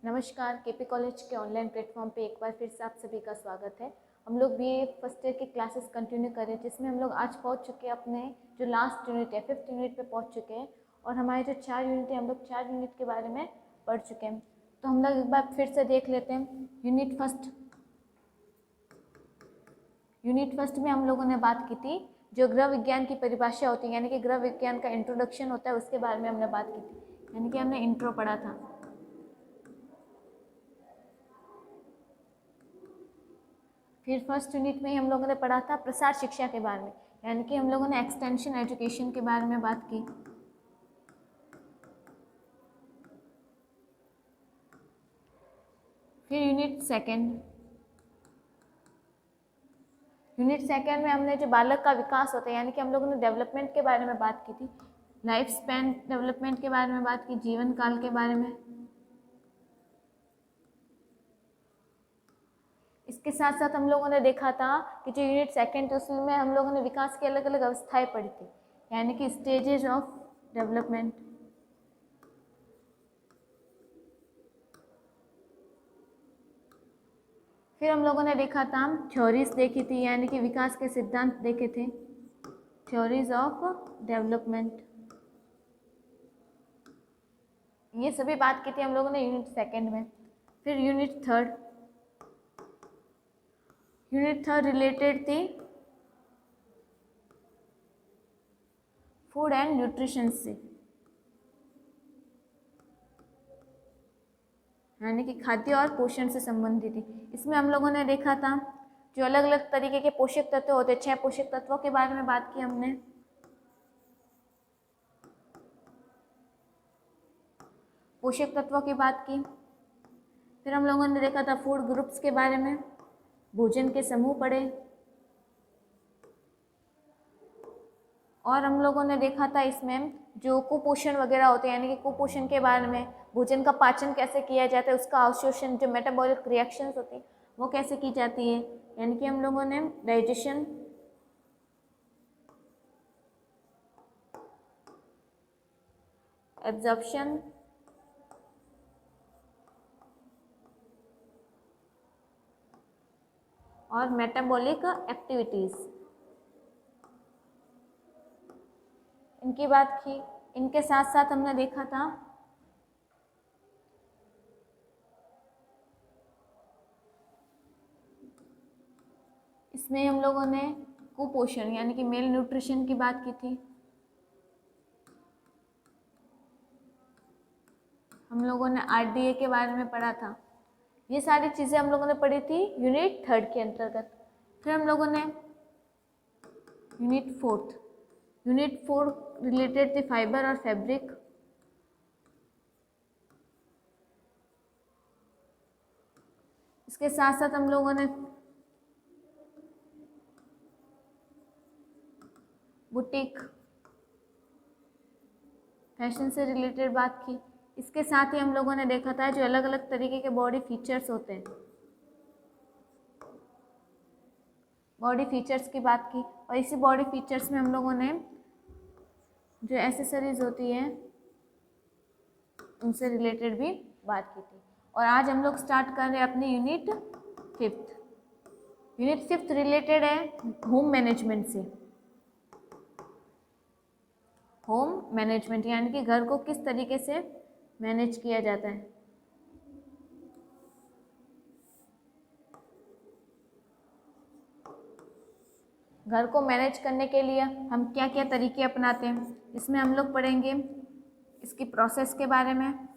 नमस्कार, KP college के online platform पे एक बार फिर से आप सभी का स्वागत है। हम लोग बीए फर्स्ट ईयर की क्लासेस कंटिन्यू कर रहे हैं, जिसमें हम लोग आज पहुंच चुके हैं अपने जो लास्ट यूनिट है, 5th यूनिट पे पहुंच चुके हैं। और हमारे जो 4 यूनिट है, हम लोग 4 यूनिट के बारे में पढ़ चुके हैं। तो हम लोग एक बार फिर से देख लेते हैं। यूनिट फर्स्ट में हम लोगों ने बात की थी जो गृह विज्ञान की परिभाषा होती है, यानी कि गृह विज्ञान का इंट्रोडक्शन होता है, उसके बारे में हमने बात की थी, यानी कि हमने इंट्रो पढ़ा था। फिर फर्स्ट यूनिट में ही हम लोगों ने पढ़ा था प्रसार शिक्षा के बारे में, यानी कि हम लोगों ने एक्सटेंशन एजुकेशन के बारे में बात की। फिर यूनिट सेकेंड में हमने जो बालक का विकास होता है, यानी कि हम लोगों ने डेवलपमेंट के बारे में बात की थी, लाइफ स्पैन डेवलपमेंट के बारे में बात की, जीवन काल के बारे में। इसके साथ साथ हम लोगों ने देखा था कि जो यूनिट सेकेंड उसमें हम लोगों ने विकास की अलग अलग अवस्थाएं पढ़ी थी, यानी कि स्टेजेस ऑफ डेवलपमेंट। फिर हम लोगों ने देखा था थ्योरीज देखी थी, यानी कि विकास के सिद्धांत देखे थे, थ्योरीज ऑफ डेवलपमेंट। ये सभी बात की थी हम लोगों ने यूनिट सेकेंड में। फिर यूनिट थर्ड रिलेटेड थी फूड एंड न्यूट्रिशन से, यानी कि खाद्य और पोषण से संबंधित थी। इसमें हम लोगों ने देखा था जो अलग अलग तरीके के पोषक तत्व होते हैं, 6 पोषक तत्वों के बारे में बात की हमने। पोषक तत्वों की बात की। फिर हम लोगों ने देखा था फूड ग्रुप्स के बारे में, भोजन के समूह पढ़े। और हम लोगों ने देखा था इसमें जो कुपोषण वगैरह होते हैं, यानी कि कुपोषण के बारे में, भोजन का पाचन कैसे किया जाता है, उसका अवशोषण, जो मेटाबॉलिक रिएक्शंस होती है वो कैसे की जाती है, यानी कि हम लोगों ने डाइजेशन, एब्जॉर्प्शन और मेटाबॉलिक एक्टिविटीज इनकी बात की। इनके साथ साथ हमने देखा था इसमें हम लोगों ने कुपोषण यानी कि मेल न्यूट्रिशन की बात की थी। हम लोगों ने आरडीए के बारे में पढ़ा था। ये सारी चीज़ें हम लोगों ने पढ़ी थी यूनिट थर्ड के अंतर्गत। फिर हम लोगों ने यूनिट फोर्थ रिलेटेड थी फाइबर और फैब्रिक। इसके साथ साथ हम लोगों ने बुटीक, फैशन से रिलेटेड बात की। इसके साथ ही हम लोगों ने देखा था जो अलग अलग तरीके के बॉडी फीचर्स होते हैं, बॉडी फीचर्स की बात की। और इसी बॉडी फीचर्स में हम लोगों ने जो एसेसरीज होती है उनसे रिलेटेड भी बात की थी। और आज हम लोग स्टार्ट कर रहे हैं अपनी यूनिट फिफ्थ रिलेटेड है होम मैनेजमेंट से। होम मैनेजमेंट यानी कि घर को किस तरीके से मैनेज किया जाता है। घर को मैनेज करने के लिए हम क्या क्या तरीके अपनाते हैं, इसमें हम लोग पढ़ेंगे इसकी प्रोसेस के बारे में।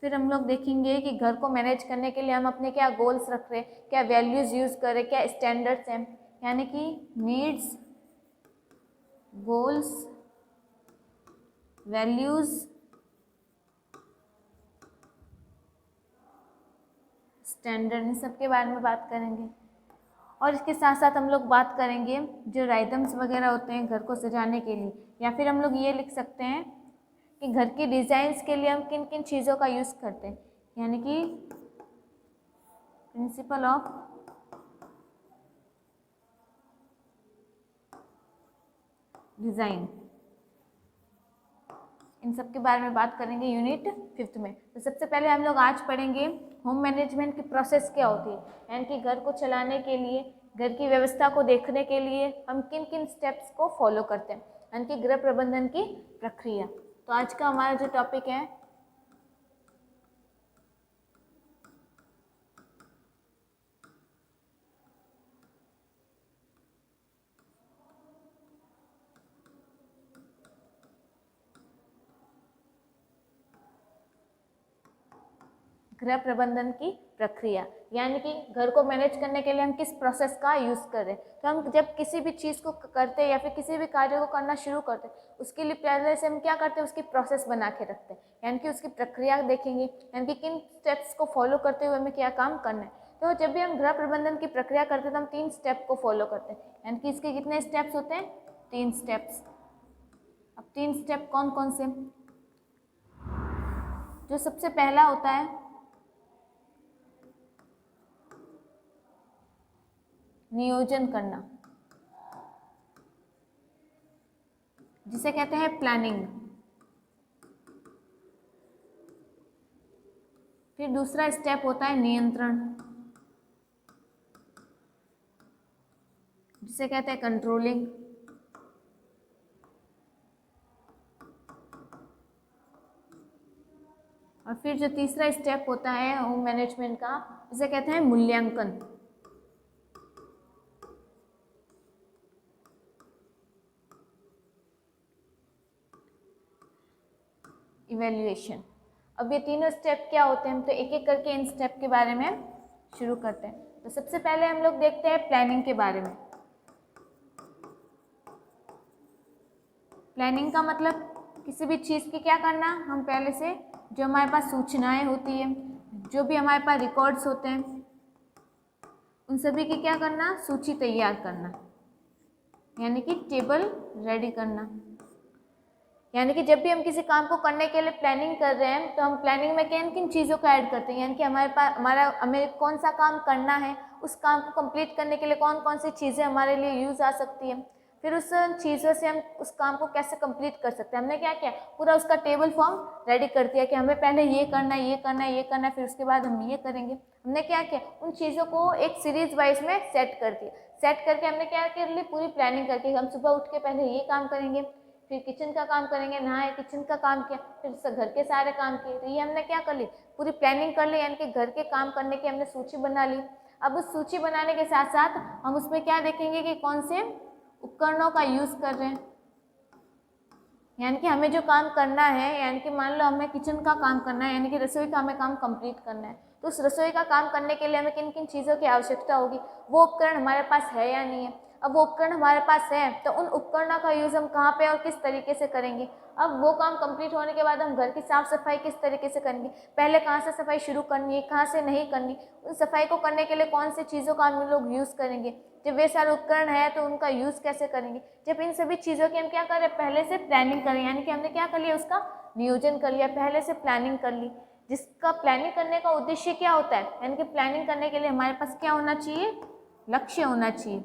फिर हम लोग देखेंगे कि घर को मैनेज करने के लिए हम अपने क्या गोल्स रख रहे हैं, क्या वैल्यूज़ यूज़ कर रहे हैं, क्या स्टैंडर्ड्स हैं, यानी कि नीड्स, गोल्स, वैल्यूज़, स्टैंडर्ड, इन सब के बारे में बात करेंगे। और इसके साथ साथ हम लोग बात करेंगे जो राइदम्स वगैरह होते हैं घर को सजाने के लिए, या फिर हम लोग ये लिख सकते हैं कि घर की डिज़ाइंस के लिए हम किन किन चीज़ों का यूज़ करते हैं, यानी कि प्रिंसिपल ऑफ डिज़ाइन। इन सब के बारे में बात करेंगे यूनिट 5 में। तो सबसे पहले हम लोग आज पढ़ेंगे होम मैनेजमेंट की प्रोसेस क्या होती है, यानी कि घर को चलाने के लिए, घर की व्यवस्था को देखने के लिए हम किन किन स्टेप्स को फॉलो करते हैं, यानी कि गृह प्रबंधन की प्रक्रिया। तो आज का हमारा जो टॉपिक है गृह प्रबंधन की प्रक्रिया, यानी कि घर को मैनेज करने के लिए हम किस प्रोसेस का यूज़ कर रहे हैं। तो हम जब किसी भी चीज़ को करते हैं या फिर किसी भी कार्य को करना शुरू करते हैं, उसके लिए पहले से हम क्या करते हैं, उसकी प्रोसेस बना के रखते हैं, यानी कि उसकी प्रक्रिया देखेंगे, यानी कि किन स्टेप्स को फॉलो करते हुए हमें क्या काम करना है। तो जब भी हम गृह प्रबंधन की प्रक्रिया करते हैं तो हम 3 स्टेप को फॉलो करते हैं, यानी कि इसके कितने स्टेप्स होते हैं, 3 स्टेप्स। अब 3 स्टेप कौन कौन से, जो सबसे पहला होता है नियोजन करना, जिसे कहते हैं प्लानिंग। फिर दूसरा स्टेप होता है नियंत्रण, जिसे कहते हैं कंट्रोलिंग। और फिर जो तीसरा स्टेप होता है होम मैनेजमेंट का, जिसे कहते हैं मूल्यांकन। इवैल्यूएशन। अब ये तीनों स्टेप क्या होते हैं, हम तो एक एक करके इन स्टेप के बारे में शुरू करते हैं। तो सबसे पहले हम लोग देखते हैं प्लानिंग के बारे में। प्लानिंग का मतलब किसी भी चीज़ की क्या करना, हम पहले से जो हमारे पास सूचनाएं होती है, जो भी हमारे पास रिकॉर्ड्स होते हैं, उन सभी की क्या करना, सूची तैयार करना, यानी कि टेबल रेडी करना। यानी कि जब भी हम किसी काम को करने के लिए प्लानिंग कर रहे हैं तो हम प्लानिंग में किन किन चीज़ों को ऐड करते हैं, यानी कि हमें कौन सा काम करना है, उस काम को कंप्लीट करने के लिए कौन कौन सी चीज़ें हमारे लिए यूज़ आ सकती है, फिर उस चीज़ों से हम उस काम को कैसे कंप्लीट कर सकते हैं। हमने क्या किया, पूरा उसका टेबल फॉर्म रेडी कर दिया कि हमें पहले ये करना है, ये करना है, ये करना है, फिर उसके बाद हम ये करेंगे। हमने क्या किया, उन चीज़ों को एक सीरीज वाइज में सेट कर दिया। सेट करके हमने क्या कर ली, पूरी प्लानिंग करके हम सुबह उठ के पहले ये काम करेंगे, फिर किचन का काम करेंगे, नहाए, किचन का काम किया, फिर घर के सारे काम किए। तो ये हमने क्या कर ली, पूरी प्लानिंग कर ली, यानी कि घर के काम करने की हमने सूची बना ली। अब उस सूची बनाने के साथ साथ हम उसमें क्या देखेंगे कि कौन से उपकरणों का यूज़ कर रहे हैं, यानी कि हमें जो काम करना है, यानी कि मान लो हमें किचन का काम करना है, यानी कि रसोई का हमें काम कंप्लीट करना है, तो उस रसोई का काम करने के लिए हमें किन किन चीज़ों की आवश्यकता होगी, वो उपकरण हमारे पास है या नहीं है। अब वो उपकरण हमारे पास है तो उन उपकरणों का यूज़ हम कहाँ पे और किस तरीके से करेंगे। अब वो काम कंप्लीट होने के बाद हम घर की साफ़ सफाई किस तरीके से करेंगे, पहले कहाँ से सफाई शुरू करनी है, कहाँ से नहीं करनी, उन सफाई को करने के लिए कौन सी चीज़ों का हम लोग यूज़ करेंगे, जब वे सारे उपकरण है तो उनका यूज़ कैसे करेंगे। जब इन सभी चीज़ों की हम क्या करें, पहले से प्लानिंग करें, यानी कि हमने क्या कर लिया, उसका नियोजन कर लिया, पहले से प्लानिंग कर ली। जिसका प्लानिंग करने का उद्देश्य क्या होता है, यानी कि प्लानिंग करने के लिए हमारे पास क्या होना चाहिए, लक्ष्य होना चाहिए।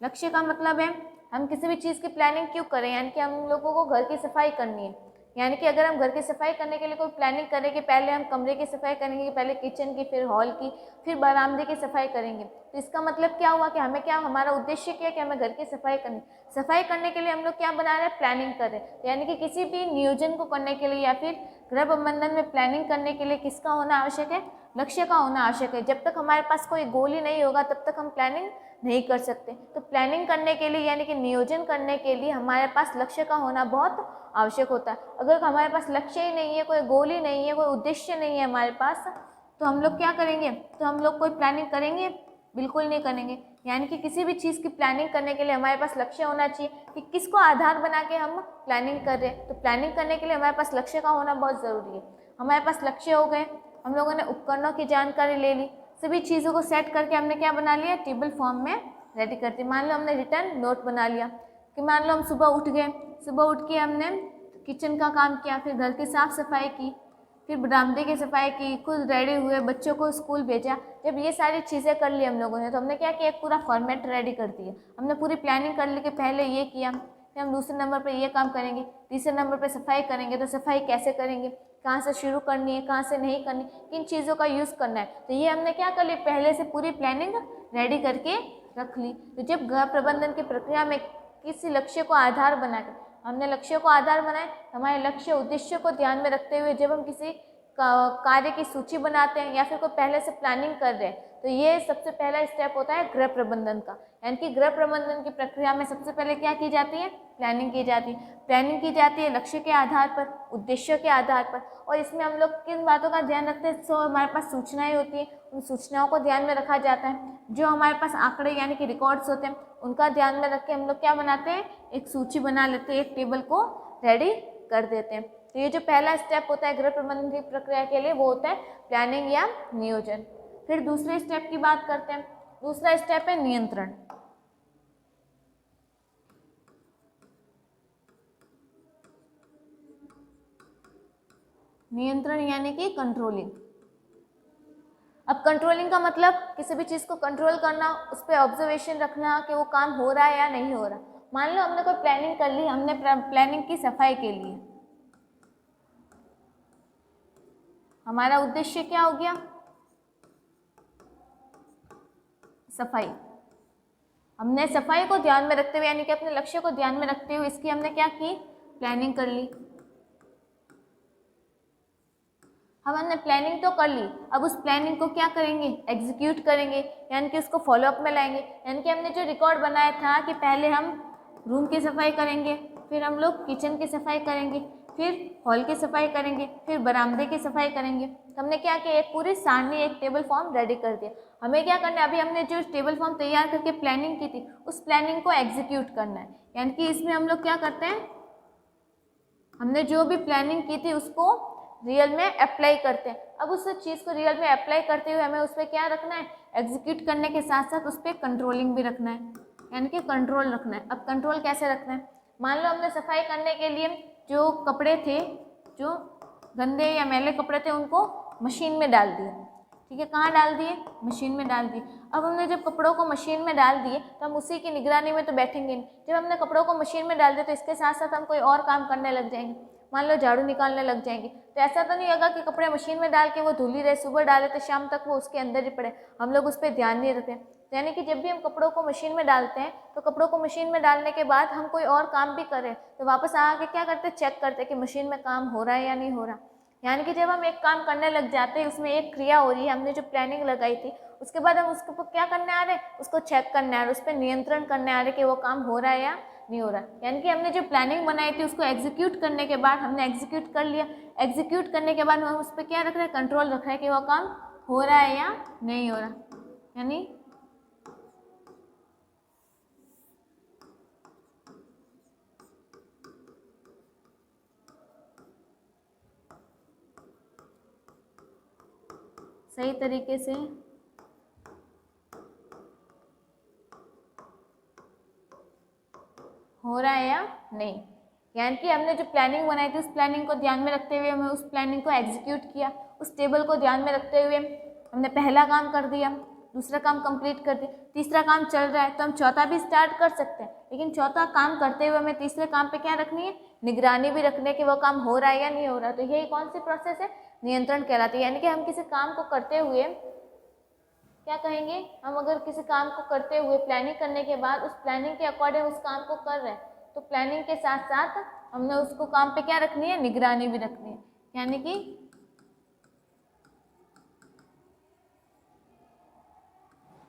लक्ष्य का मतलब है हम किसी भी चीज़ की प्लानिंग क्यों करें, यानी कि हम लोगों को घर की सफाई करनी है, यानी कि अगर हम घर की सफाई करने के लिए कोई प्लानिंग करें कि पहले हम कमरे की सफाई करेंगे, पहले किचन की, फिर हॉल की, फिर बरामदे की सफाई करेंगे, तो इसका मतलब क्या हुआ कि हमें क्या, हमारा उद्देश्य क्या है कि हमें घर की सफाई करनी। सफाई करने के लिए हम लोग क्या बना रहे हैं, प्लानिंग कर रहे हैं। यानी कि किसी भी नियोजन को करने के लिए या फिर गृह प्रबंधन में प्लानिंग करने के लिए किसका होना आवश्यक है, लक्ष्य का होना आवश्यक है। जब तक हमारे पास कोई गोल ही नहीं होगा तब तक हम प्लानिंग नहीं कर सकते। तो प्लानिंग करने के लिए यानी कि नियोजन करने के लिए हमारे पास लक्ष्य का होना बहुत आवश्यक होता है। अगर हमारे पास लक्ष्य ही नहीं है, कोई गोल ही नहीं है, कोई उद्देश्य नहीं है हमारे पास, तो हम लोग क्या करेंगे, तो हम लोग कोई प्लानिंग करेंगे, बिल्कुल नहीं करेंगे। यानी कि किसी भी चीज़ की प्लानिंग करने के लिए हमारे पास लक्ष्य होना चाहिए कि किसको आधार बना के हम प्लानिंग कर रहे हैं। तो प्लानिंग करने के लिए हमारे पास लक्ष्य का होना बहुत ज़रूरी है। हमारे पास लक्ष्य हो गए, हम लोगों ने उपकरणों की जानकारी ले ली, सभी चीज़ों को सेट करके हमने क्या बना लिया, टेबल फॉर्म में रेडी कर दी। मान लो हमने रिटर्न नोट बना लिया कि मान लो हम सुबह उठ गए, सुबह उठ के हमने किचन का काम किया, फिर घर की साफ़ सफाई की, फिर बरामदे की सफाई की, खुद रेडी हुए, बच्चों को स्कूल भेजा। जब ये सारी चीज़ें कर ली हम लोगों ने, तो हमने क्या किया, एक पूरा फॉर्मेट रेडी कर दिया। हमने पूरी प्लानिंग कर ली कि पहले ये किया, फिर हम दूसरे नंबर पर ये काम करेंगे, तीसरे नंबर पर सफाई करेंगे। तो सफाई कैसे करेंगे, कहाँ से शुरू करनी है, कहाँ से नहीं करनी, किन चीज़ों का यूज़ करना है। तो ये हमने क्या कर ली, पहले से पूरी प्लानिंग रेडी करके रख ली। तो जब गृह प्रबंधन की प्रक्रिया में किसी लक्ष्य को आधार बनाकर, हमने लक्ष्य को आधार बनाए, हमारे लक्ष्य उद्देश्य को ध्यान में रखते हुए जब हम किसी कार्य की सूची बनाते हैं या फिर कोई पहले से प्लानिंग कर रहे हैं, तो ये सबसे पहला स्टेप होता है गृह प्रबंधन का। यानी कि गृह प्रबंधन की प्रक्रिया में सबसे पहले क्या की जाती है, प्लानिंग की जाती है। प्लानिंग की जाती है लक्ष्य के आधार पर, उद्देश्य के आधार पर। और इसमें हम लोग किन बातों का ध्यान रखते हैं, तो हमारे पास सूचनाएं होती हैं, उन सूचनाओं को ध्यान में रखा जाता है। जो हमारे पास आंकड़े यानी कि रिकॉर्ड्स होते हैं, उनका ध्यान में रख के हम लोग क्या बनाते हैं, एक सूची बना लेते हैं, एक टेबल को रेडी कर देते हैं। तो ये जो पहला स्टेप होता है गृह प्रबंधन की प्रक्रिया के लिए, वो होता है प्लानिंग या नियोजन। फिर दूसरे स्टेप की बात करते हैं। दूसरा स्टेप है नियंत्रण। नियंत्रण यानी कि कंट्रोलिंग। अब कंट्रोलिंग का मतलब किसी भी चीज़ को कंट्रोल करना, उस पर ऑब्जर्वेशन रखना कि वो काम हो रहा है या नहीं हो रहा। मान लो हमने कोई प्लानिंग कर ली, हमने प्लानिंग की सफाई के लिए, हमारा उद्देश्य क्या हो गया, सफाई। हमने सफाई को ध्यान में रखते हुए यानी कि अपने लक्ष्य को ध्यान में रखते हुए इसकी हमने क्या की, प्लानिंग कर ली। हमने प्लानिंग तो कर ली, अब उस प्लानिंग को क्या करेंगे, एग्जीक्यूट करेंगे, यानी कि उसको फॉलोअप में लाएंगे। यानी कि हमने जो रिकॉर्ड बनाया था कि पहले हम रूम की सफाई करेंगे, फिर हम लोग किचन की सफाई करेंगे, फिर हॉल की सफाई करेंगे, फिर बरामदे की सफाई करेंगे। तो हमने क्या किया, एक पूरी सारणी, एक टेबल फॉर्म रेडी कर दिया। हमें क्या करना है, अभी हमने जो टेबल फॉर्म तैयार करके प्लानिंग की थी, उस प्लानिंग को एग्जीक्यूट करना है। यानी कि इसमें हम लोग क्या करते हैं, हमने जो भी प्लानिंग की थी उसको रियल में अप्लाई करते हैं। अब उस चीज़ को रियल में अप्लाई करते हुए हमें उस पर क्या रखना है, एग्जीक्यूट करने के साथ साथ उस पर कंट्रोलिंग भी रखना है, यानी कि कंट्रोल रखना है। अब कंट्रोल कैसे रखना है, मान लो हमने सफाई करने के लिए जो कपड़े थे, जो गंदे या मैले कपड़े थे, उनको मशीन में डाल दिए। ठीक है, कहाँ डाल दिए, मशीन में डाल दिए। अब हमने जब कपड़ों को मशीन में डाल दिए तो हम उसी की निगरानी में तो बैठेंगे नहीं। जब हमने कपड़ों को मशीन में डाल दिया तो इसके साथ साथ हम कोई और काम करने लग जाएंगे। मान लो झाड़ू निकालने लग जाएंगे, तो ऐसा तो नहीं होगा कि कपड़े मशीन में डाल के वो धुली रहे, सुबह डाले तो शाम तक वो उसके अंदर ही पड़े, हम लोग उस पर ध्यान नहीं रखते। यानी कि जब भी हम कपड़ों को मशीन में डालते हैं तो कपड़ों को मशीन में डालने के बाद हम कोई और काम भी करें तो वापस आके क्या करते हैं, चेक करते हैं कि मशीन में काम हो रहा है या नहीं हो रहा। यानी कि जब हम एक काम करने लग जाते हैं, उसमें एक क्रिया हो रही है, हमने जो प्लानिंग लगाई थी, उसके बाद हम उसके ऊपर क्या करने आ रहे हैं, उसको चेक करने आ रहे, उस पर नियंत्रण करने आ रहे कि वो काम हो रहा है या नहीं हो रहा। यानी कि हमने जो प्लानिंग बनाई थी उसको एग्जीक्यूट करने के बाद, हमने एग्जीक्यूट कर लिया, एग्जीक्यूट करने के बाद हम उस पर क्या रख रहे हैं, कंट्रोल रख रहे हैं कि वो काम हो रहा है या नहीं हो रहा। यानी सही तरीके से हो रहा है या नहीं। यानी कि हमने जो प्लानिंग बनाई थी उस प्लानिंग को ध्यान में रखते हुए हमने उस प्लानिंग को एग्जीक्यूट किया, उस टेबल को ध्यान में रखते हुए हमने पहला काम कर दिया, दूसरा काम कंप्लीट कर दिया, तीसरा काम चल रहा है तो हम चौथा भी स्टार्ट कर सकते हैं। लेकिन चौथा काम करते हुए हमें तीसरे काम पे क्या रखनी है, निगरानी भी रखने की वो काम हो रहा है या नहीं हो रहा। तो यही कौन सी प्रोसेस है, नियंत्रण कहलाती है। यानी कि हम किसी काम को करते हुए क्या कहेंगे, हम अगर किसी काम को करते हुए प्लानिंग करने के बाद उस प्लानिंग के अकॉर्डिंग उस काम को कर रहे हैं तो प्लानिंग के साथ साथ हमने उसको काम पे क्या रखनी है, निगरानी भी रखनी है। यानी कि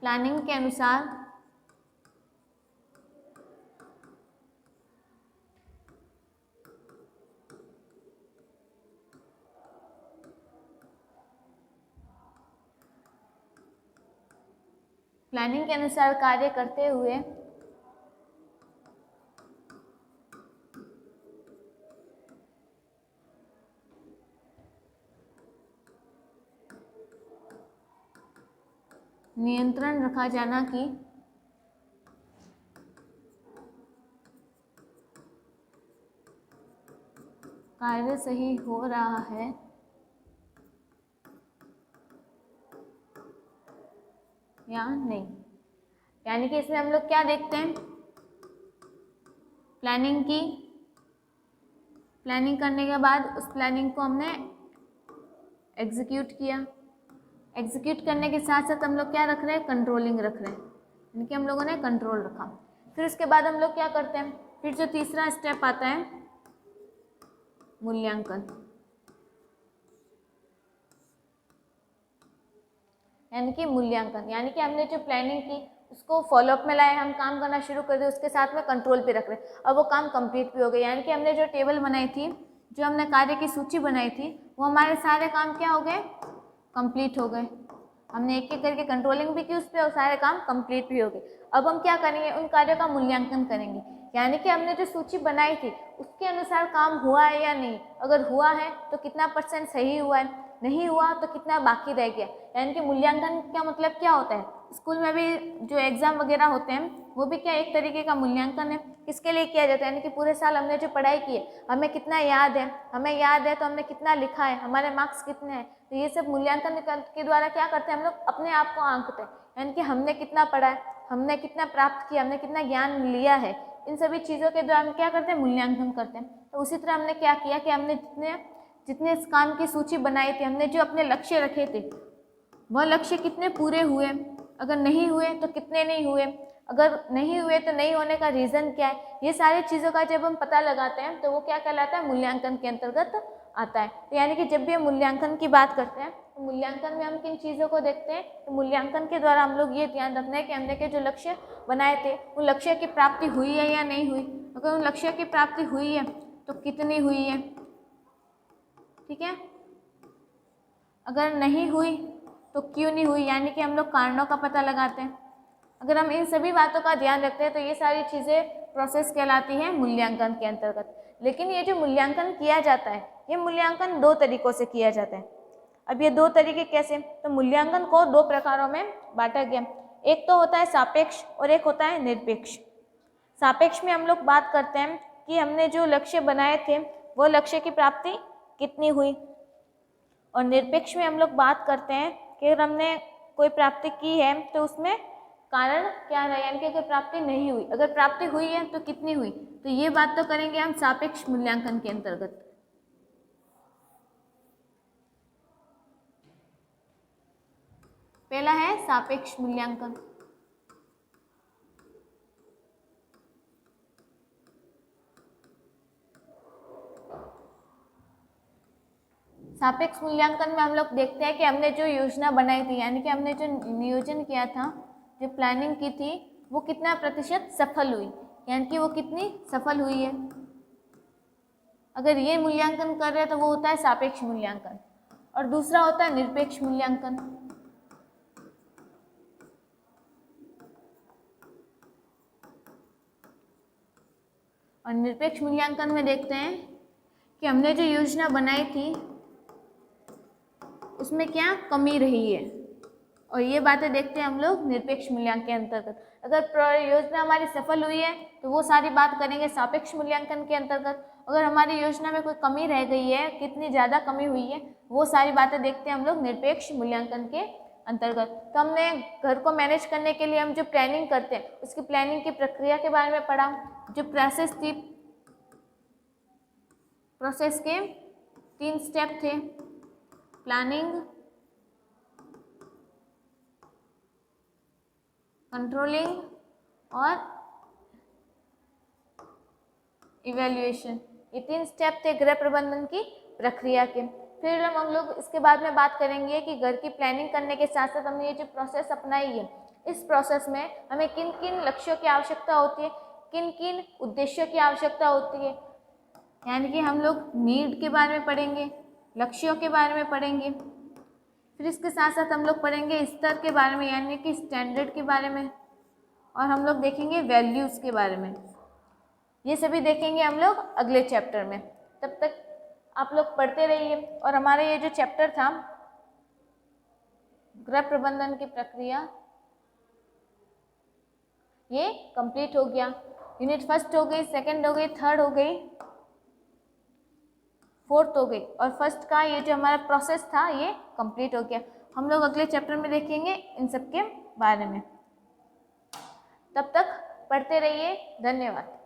प्लानिंग के अनुसार कार्य करते हुए नियंत्रण रखा जाना कि कार्य सही हो रहा है या नहीं। यानी कि इसमें हम लोग क्या देखते हैं, प्लानिंग की, प्लानिंग करने के बाद उस प्लानिंग को हमने एग्जीक्यूट किया। एग्जीक्यूट करने के साथ साथ हम लोग क्या रख रहे हैं, कंट्रोलिंग रख रहे हैं, यानी कि हम लोगों ने कंट्रोल रखा। फिर उसके बाद हम लोग क्या करते हैं, फिर जो तीसरा स्टेप आता है मूल्यांकन, यानी कि मूल्यांकन, यानी कि हमने जो प्लानिंग की उसको फॉलोअप में लाए, हम काम करना शुरू कर दिए, उसके साथ में कंट्रोल पे रख रहे, अब वो काम कंप्लीट भी हो गए। यानी कि हमने जो टेबल बनाई थी, जो हमने कार्य की सूची बनाई थी, वो हमारे सारे काम क्या हो गए, कंप्लीट हो गए। हमने एक एक करके कंट्रोलिंग भी की उस पर और सारे काम कंप्लीट भी हो गए। अब हम क्या करेंगे, उन कार्यों का मूल्यांकन करेंगे, यानी कि हमने जो सूची बनाई थी उसके अनुसार काम हुआ है या नहीं, अगर हुआ है तो कितना % सही हुआ है, नहीं हुआ तो कितना बाकी रह गया। यानी कि मूल्यांकन का मतलब क्या होता है, स्कूल में भी जो एग्ज़ाम वगैरह होते हैं वो भी क्या एक तरीके का मूल्यांकन है। किसके लिए किया जाता है, यानी कि पूरे साल हमने जो पढ़ाई की है हमें कितना याद है, हमें याद है तो हमने कितना लिखा है, हमारे मार्क्स कितने हैं। तो ये सब मूल्यांकन के द्वारा क्या करते हैं, हम लोग अपने आप को आंकते हैं, यानी कि हमने कितना पढ़ा है, हमने कितना प्राप्त किया, हमने कितना ज्ञान लिया है, इन सभी चीज़ों के द्वारा हम क्या करते हैं, मूल्यांकन करते हैं। तो उसी तरह हमने क्या किया कि हमने जितने इस काम की सूची बनाई थी, हमने जो अपने लक्ष्य रखे थे वह लक्ष्य कितने पूरे हुए, अगर नहीं हुए तो कितने नहीं हुए, अगर नहीं हुए तो नहीं होने का रीज़न क्या है, ये सारी चीज़ों का जब हम पता लगाते हैं तो वो क्या कहलाता है, मूल्यांकन के अंतर्गत आता है। तो यानी कि जब भी हम मूल्यांकन की बात करते हैं तो मूल्यांकन में हम किन चीज़ों को देखते हैं, तो मूल्यांकन के द्वारा हम लोग ये ध्यान रखना है कि हमने के जो लक्ष्य बनाए थे उन लक्ष्य की प्राप्ति हुई है या नहीं हुई, अगर उन लक्ष्य की प्राप्ति हुई है तो कितनी हुई है, ठीक है, अगर नहीं हुई तो क्यों नहीं हुई, यानी कि हम लोग कारणों का पता लगाते हैं। अगर हम इन सभी बातों का ध्यान रखते हैं तो ये सारी चीज़ें प्रोसेस कहलाती हैं मूल्यांकन के अंतर्गत। लेकिन ये जो मूल्यांकन किया जाता है ये मूल्यांकन 2 तरीक़ों से किया जाता है। अब ये 2 तरीके कैसे, तो मूल्यांकन को 2 प्रकारों में बांटा गया, एक तो होता है सापेक्ष और एक होता है निरपेक्ष। सापेक्ष में हम लोग बात करते हैं कि हमने जो लक्ष्य बनाए थे वो लक्ष्य की प्राप्ति कितनी हुई, और निरपेक्ष में हम लोग बात करते हैं कि अगर हमने कोई प्राप्ति की है तो उसमें कारण क्या रहा, यानी कि अगर प्राप्ति नहीं हुई, अगर प्राप्ति हुई है तो कितनी हुई। तो ये बात तो करेंगे हम सापेक्ष मूल्यांकन के अंतर्गत। पहला है सापेक्ष मूल्यांकन। सापेक्ष मूल्यांकन में हम लोग देखते हैं कि हमने जो योजना बनाई थी, यानी कि हमने जो नियोजन किया था, जो प्लानिंग की थी, वो कितना प्रतिशत सफल हुई, यानी कि वो कितनी सफल हुई है। अगर ये मूल्यांकन कर रहे हैं तो वो होता है सापेक्ष मूल्यांकन, और दूसरा होता है निरपेक्ष मूल्यांकन। और निरपेक्ष मूल्यांकन में देखते हैं कि हमने जो योजना बनाई थी उसमें क्या कमी रही है, और ये बातें देखते हैं हम लोग निरपेक्ष मूल्यांकन के अंतर्गत। अगर योजना हमारी सफल हुई है तो वो सारी बात करेंगे सापेक्ष मूल्यांकन के अंतर्गत। अगर हमारी योजना में कोई कमी रह गई है, कितनी ज़्यादा कमी हुई है, वो सारी बातें देखते हैं हम लोग निरपेक्ष मूल्यांकन के अंतर्गत। तो हमने घर को मैनेज करने के लिए हम जो प्लानिंग करते हैं उसकी प्लानिंग की प्रक्रिया के बारे में पढ़ा, जो प्रोसेस थी, प्रोसेस के 3 स्टेप थे, प्लानिंग, कंट्रोलिंग और इवैल्यूएशन। ये 3 स्टेप थे गृह प्रबंधन की प्रक्रिया के। फिर हम लोग इसके बाद में बात करेंगे कि घर की प्लानिंग करने के साथ साथ हमने ये जो प्रोसेस अपनाई है, इस प्रोसेस में हमें किन किन लक्ष्यों की आवश्यकता होती है, किन किन उद्देश्यों की आवश्यकता होती है, यानी कि हम लोग नीड के बारे में पढ़ेंगे, लक्ष्यों के बारे में पढ़ेंगे, फिर इसके साथ साथ हम लोग पढ़ेंगे स्तर के बारे में, यानी कि स्टैंडर्ड के बारे में, और हम लोग देखेंगे वैल्यूज़ के बारे में। ये सभी देखेंगे हम लोग अगले चैप्टर में। तब तक आप लोग पढ़ते रहिए, और हमारा ये जो चैप्टर था गृह प्रबंधन की प्रक्रिया, ये कंप्लीट हो गया। यूनिट 1 हो गई, 2 हो गई, 3 हो गई, 4 हो गई, और 1 का ये जो हमारा प्रोसेस था ये कंप्लीट हो गया। हम लोग अगले चैप्टर में देखेंगे इन सब के बारे में। तब तक पढ़ते रहिए। धन्यवाद।